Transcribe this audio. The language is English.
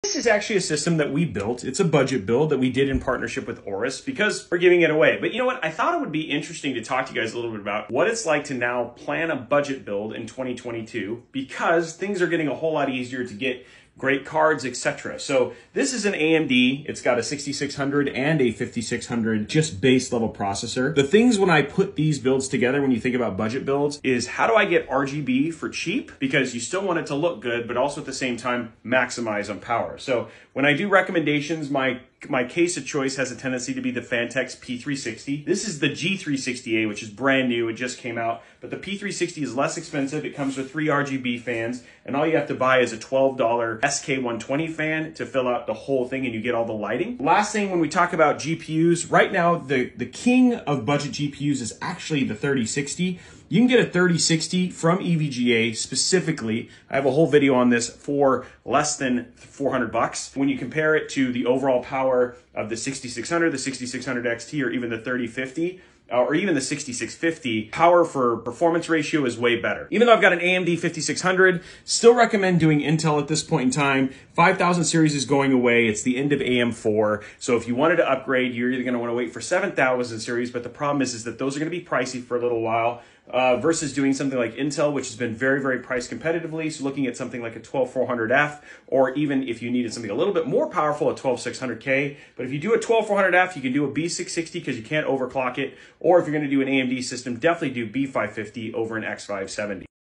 This is actually a system that we built. It's a budget build that we did in partnership with Oris because we're giving it away. But you know what? I thought it would be interesting to talk to you guys a little bit about what it's like to now plan a budget build in 2022 because things are getting a whole lot easier to get great cards, etc. So this is an AMD. It's got a 6600 and a 5600 just base level processor. The things when I put these builds together, when you think about budget builds, is how do I get RGB for cheap? Because you still want it to look good, but also at the same time maximize on power. So when I do recommendations, my case of choice has a tendency to be the Phanteks P360. This is the G360A, which is brand new. It just came out. But the P360 is less expensive. It comes with 3 RGB fans. And all you have to buy is a $12 SK120 fan to fill out the whole thing and you get all the lighting. Last thing, when we talk about GPUs, right now the king of budget GPUs is actually the 3060. You can get a 3060 from EVGA specifically. I have a whole video on this for less than 400 bucks. When you compare it to the overall power of the 6600, the 6600 XT, or even the 3050, or even the 6650, power for performance ratio is way better. Even though I've got an AMD 5600, still recommend doing Intel at this point in time. 5000 series is going away. It's the end of AM4. So if you wanted to upgrade, you're either gonna wanna wait for 7000 series, but the problem is that those are gonna be pricey for a little while. Versus doing something like Intel, which has been very, very price competitively. So looking at something like a 12400F, or even if you needed something a little bit more powerful, a 12600K. But if you do a 12400F, you can do a B660 because you can't overclock it. Or if you're going to do an AMD system, definitely do B550 over an X570.